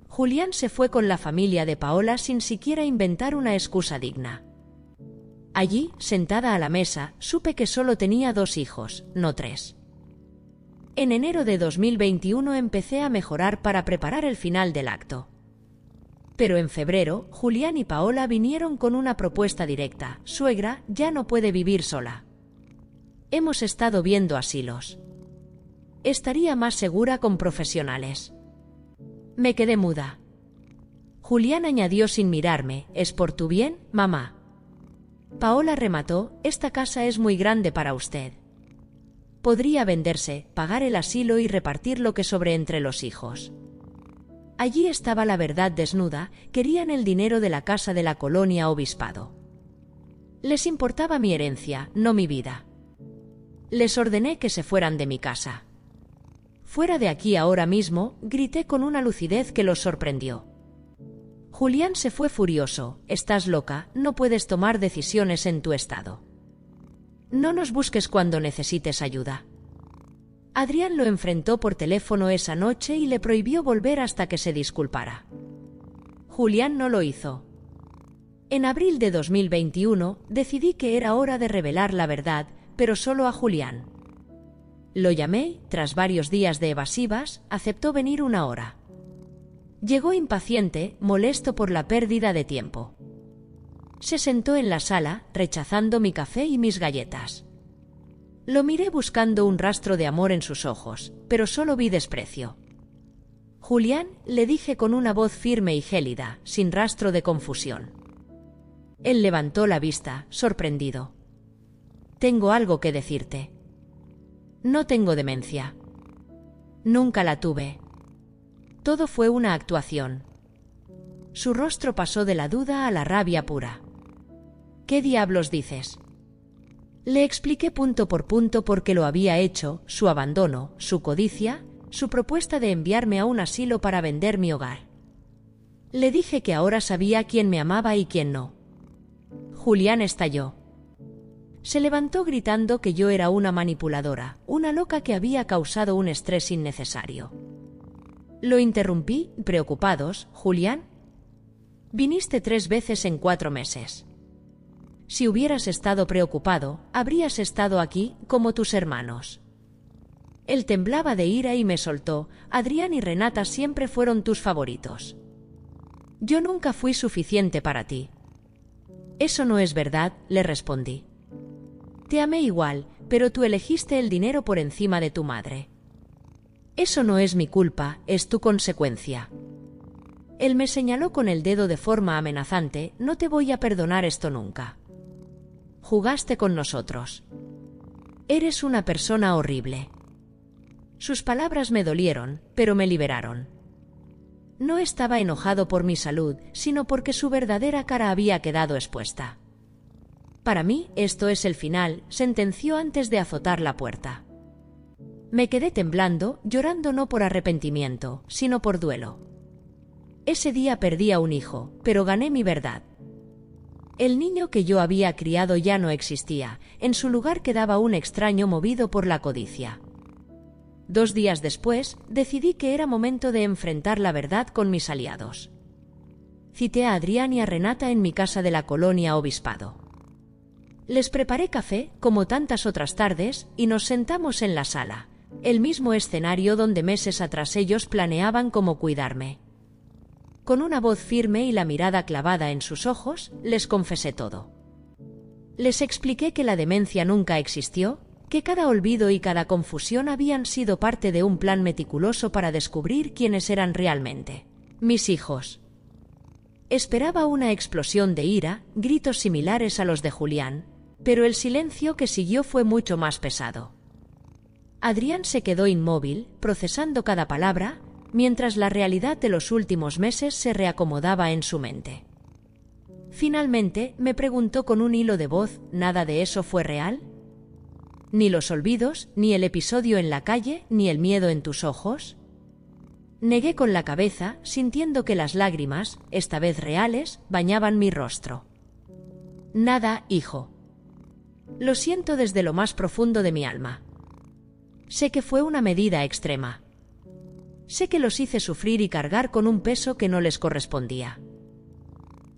S1: Julián se fue con la familia de Paola sin siquiera inventar una excusa digna. Allí, sentada a la mesa, supe que solo tenía 2 hijos, no 3. En enero de 2021 empecé a mejorar para preparar el final del acto. Pero en febrero, Julián y Paola vinieron con una propuesta directa. Suegra, ya no puede vivir sola. Hemos estado viendo asilos. Estaría más segura con profesionales. Me quedé muda. Julián añadió sin mirarme, ¿es por tu bien, mamá? Paola remató, esta casa es muy grande para usted. Podría venderse, pagar el asilo y repartir lo que sobre entre los hijos. Allí estaba la verdad desnuda, querían el dinero de la casa de la colonia Obispado. Les importaba mi herencia, no mi vida. Les ordené que se fueran de mi casa. Fuera de aquí ahora mismo, grité con una lucidez que los sorprendió. Julián se fue furioso, estás loca, no puedes tomar decisiones en tu estado. No nos busques cuando necesites ayuda. Adrián lo enfrentó por teléfono esa noche y le prohibió volver hasta que se disculpara. Julián no lo hizo. En abril de 2021 decidí que era hora de revelar la verdad, pero solo a Julián. Lo llamé, tras varios días de evasivas, aceptó venir 1 hora. Llegó impaciente, molesto por la pérdida de tiempo. Se sentó en la sala, rechazando mi café y mis galletas. Lo miré buscando un rastro de amor en sus ojos, pero solo vi desprecio. Julián, le dije con una voz firme y gélida, sin rastro de confusión. Él levantó la vista, sorprendido. Tengo algo que decirte. No tengo demencia. Nunca la tuve. Todo fue una actuación. Su rostro pasó de la duda a la rabia pura. ¿Qué diablos dices? Le expliqué punto por punto por qué lo había hecho, su abandono, su codicia, su propuesta de enviarme a un asilo para vender mi hogar. Le dije que ahora sabía quién me amaba y quién no. Julián estalló. Se levantó gritando que yo era una manipuladora, una loca que había causado un estrés innecesario. Lo interrumpí, preocupados, Julián. Viniste 3 veces en 4 meses. Si hubieras estado preocupado, habrías estado aquí, como tus hermanos. Él temblaba de ira y me soltó, Adrián y Renata siempre fueron tus favoritos. Yo nunca fui suficiente para ti. Eso no es verdad, le respondí. Te amé igual, pero tú elegiste el dinero por encima de tu madre. Eso no es mi culpa, es tu consecuencia. Él me señaló con el dedo de forma amenazante, no te voy a perdonar esto nunca. Jugaste con nosotros. Eres una persona horrible. Sus palabras me dolieron, pero me liberaron. No estaba enojado por mi salud, sino porque su verdadera cara había quedado expuesta. Para mí, esto es el final, sentenció antes de azotar la puerta. Me quedé temblando, llorando no por arrepentimiento, sino por duelo. Ese día perdí a un hijo, pero gané mi verdad. El niño que yo había criado ya no existía, en su lugar quedaba un extraño movido por la codicia. 2 días después, decidí que era momento de enfrentar la verdad con mis aliados. Cité a Adrián y a Renata en mi casa de la colonia Obispado. Les preparé café, como tantas otras tardes, y nos sentamos en la sala, el mismo escenario donde meses atrás ellos planeaban cómo cuidarme. Con una voz firme y la mirada clavada en sus ojos, les confesé todo. Les expliqué que la demencia nunca existió, que cada olvido y cada confusión habían sido parte de un plan meticuloso para descubrir quiénes eran realmente mis hijos. Esperaba una explosión de ira, gritos similares a los de Julián, pero el silencio que siguió fue mucho más pesado. Adrián se quedó inmóvil, procesando cada palabra, mientras la realidad de los últimos meses se reacomodaba en su mente. Finalmente, me preguntó con un hilo de voz, ¿nada de eso fue real? ¿Ni los olvidos, ni el episodio en la calle, ni el miedo en tus ojos? Negué con la cabeza, sintiendo que las lágrimas, esta vez reales, bañaban mi rostro. Nada, hijo. Lo siento desde lo más profundo de mi alma. Sé que fue una medida extrema. Sé que los hice sufrir y cargar con un peso que no les correspondía.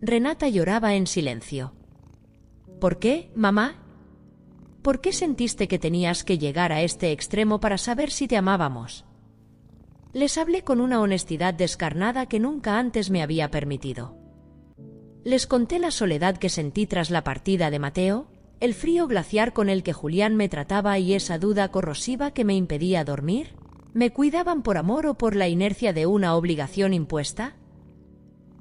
S1: Renata lloraba en silencio. ¿Por qué, mamá? ¿Por qué sentiste que tenías que llegar a este extremo para saber si te amábamos? Les hablé con una honestidad descarnada que nunca antes me había permitido. Les conté la soledad que sentí tras la partida de Mateo, el frío glaciar con el que Julián me trataba y esa duda corrosiva que me impedía dormir. ¿Me cuidaban por amor o por la inercia de una obligación impuesta?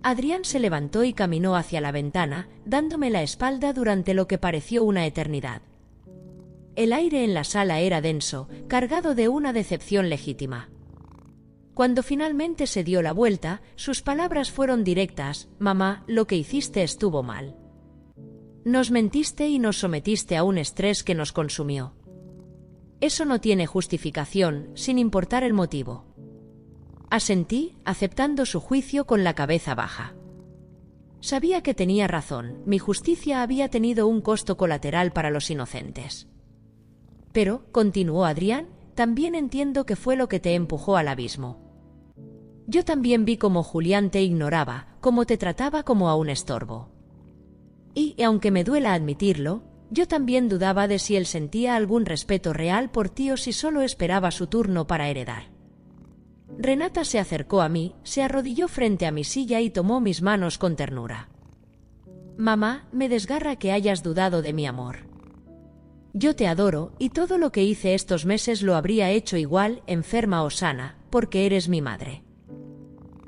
S1: Adrián se levantó y caminó hacia la ventana, dándome la espalda durante lo que pareció una eternidad. El aire en la sala era denso, cargado de una decepción legítima. Cuando finalmente se dio la vuelta, sus palabras fueron directas: mamá, lo que hiciste estuvo mal. Nos mentiste y nos sometiste a un estrés que nos consumió. Eso no tiene justificación, sin importar el motivo. Asentí, aceptando su juicio con la cabeza baja. Sabía que tenía razón, mi justicia había tenido un costo colateral para los inocentes. Pero, continuó Adrián, también entiendo que fue lo que te empujó al abismo. Yo también vi cómo Julián te ignoraba, cómo te trataba como a un estorbo. Y, aunque me duela admitirlo, yo también dudaba de si él sentía algún respeto real por ti o si solo esperaba su turno para heredar. Renata se acercó a mí, se arrodilló frente a mi silla y tomó mis manos con ternura. Mamá, me desgarra que hayas dudado de mi amor. Yo te adoro, y todo lo que hice estos meses lo habría hecho igual, enferma o sana, porque eres mi madre.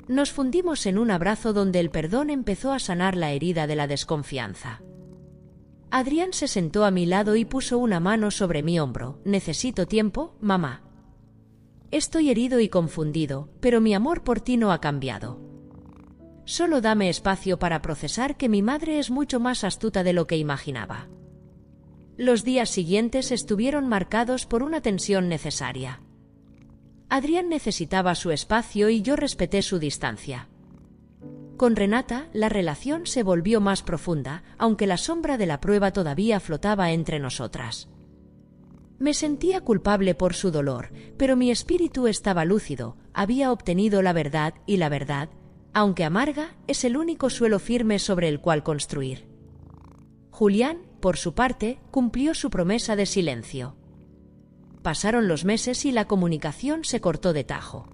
S1: Nos fundimos en un abrazo donde el perdón empezó a sanar la herida de la desconfianza. Adrián se sentó a mi lado y puso una mano sobre mi hombro. ¿Necesito tiempo, mamá? Estoy herido y confundido, pero mi amor por ti no ha cambiado. Solo dame espacio para procesar que mi madre es mucho más astuta de lo que imaginaba. Los días siguientes estuvieron marcados por una tensión necesaria. Adrián necesitaba su espacio y yo respeté su distancia. Con Renata, la relación se volvió más profunda, aunque la sombra de la prueba todavía flotaba entre nosotras. Me sentía culpable por su dolor, pero mi espíritu estaba lúcido, había obtenido la verdad y la verdad, aunque amarga, es el único suelo firme sobre el cual construir. Julián, por su parte, cumplió su promesa de silencio. Pasaron los meses y la comunicación se cortó de tajo.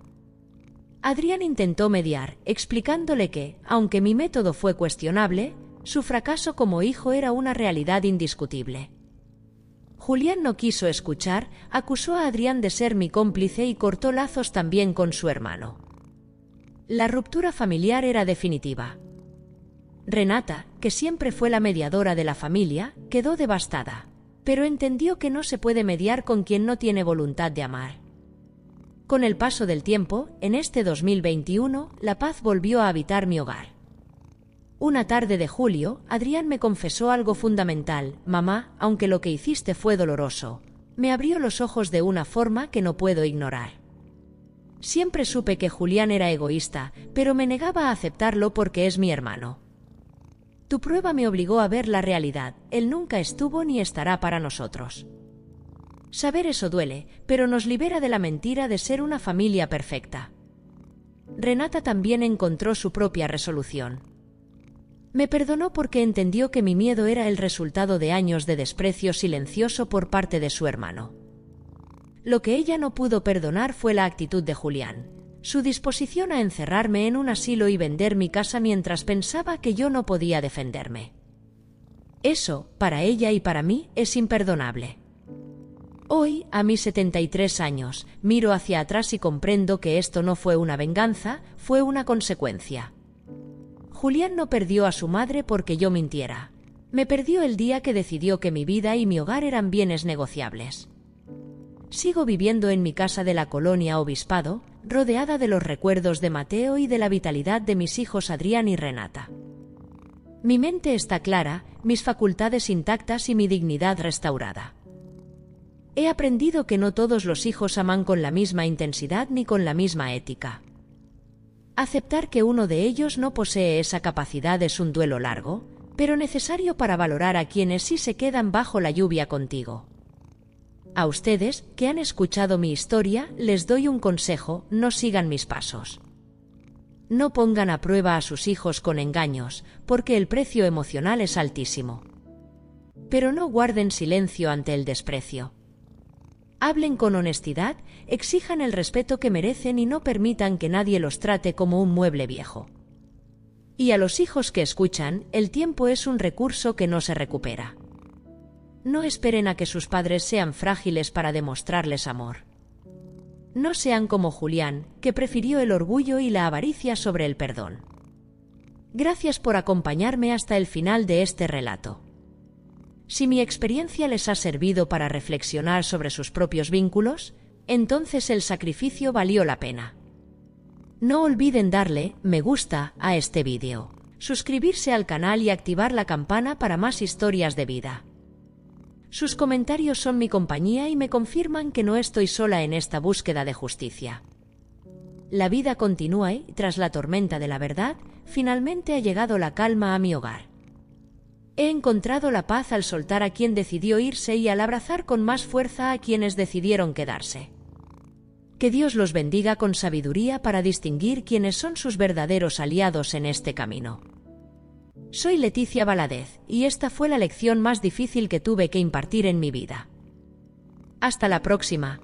S1: Adrián intentó mediar, explicándole que, aunque mi método fue cuestionable, su fracaso como hijo era una realidad indiscutible. Julián no quiso escuchar, acusó a Adrián de ser mi cómplice y cortó lazos también con su hermano. La ruptura familiar era definitiva. Renata, que siempre fue la mediadora de la familia, quedó devastada, pero entendió que no se puede mediar con quien no tiene voluntad de amar. Con el paso del tiempo, en este 2021, la paz volvió a habitar mi hogar. Una tarde de julio, Adrián me confesó algo fundamental: mamá, aunque lo que hiciste fue doloroso, me abrió los ojos de una forma que no puedo ignorar. Siempre supe que Julián era egoísta, pero me negaba a aceptarlo porque es mi hermano. Tu prueba me obligó a ver la realidad, él nunca estuvo ni estará para nosotros. Saber eso duele, pero nos libera de la mentira de ser una familia perfecta. Renata también encontró su propia resolución. Me perdonó porque entendió que mi miedo era el resultado de años de desprecio silencioso por parte de su hermano. Lo que ella no pudo perdonar fue la actitud de Julián, su disposición a encerrarme en un asilo y vender mi casa mientras pensaba que yo no podía defenderme. Eso, para ella y para mí, es imperdonable. Hoy, a mis 73 años, miro hacia atrás y comprendo que esto no fue una venganza, fue una consecuencia. Julián no perdió a su madre porque yo mintiera. Me perdió el día que decidió que mi vida y mi hogar eran bienes negociables. Sigo viviendo en mi casa de la colonia Obispado, rodeada de los recuerdos de Mateo y de la vitalidad de mis hijos Adrián y Renata. Mi mente está clara, mis facultades intactas y mi dignidad restaurada. He aprendido que no todos los hijos aman con la misma intensidad ni con la misma ética. Aceptar que uno de ellos no posee esa capacidad es un duelo largo, pero necesario para valorar a quienes sí se quedan bajo la lluvia contigo. A ustedes, que han escuchado mi historia, les doy un consejo: no sigan mis pasos. No pongan a prueba a sus hijos con engaños, porque el precio emocional es altísimo. Pero no guarden silencio ante el desprecio. Hablen con honestidad, exijan el respeto que merecen y no permitan que nadie los trate como un mueble viejo. Y a los hijos que escuchan, el tiempo es un recurso que no se recupera. No esperen a que sus padres sean frágiles para demostrarles amor. No sean como Julián, que prefirió el orgullo y la avaricia sobre el perdón. Gracias por acompañarme hasta el final de este relato. Si mi experiencia les ha servido para reflexionar sobre sus propios vínculos, entonces el sacrificio valió la pena. No olviden darle me gusta a este vídeo, suscribirse al canal y activar la campana para más historias de vida. Sus comentarios son mi compañía y me confirman que no estoy sola en esta búsqueda de justicia. La vida continúa y, tras la tormenta de la verdad, finalmente ha llegado la calma a mi hogar. He encontrado la paz al soltar a quien decidió irse y al abrazar con más fuerza a quienes decidieron quedarse. Que Dios los bendiga con sabiduría para distinguir quiénes son sus verdaderos aliados en este camino. Soy Leticia Valadez, y esta fue la lección más difícil que tuve que impartir en mi vida. Hasta la próxima.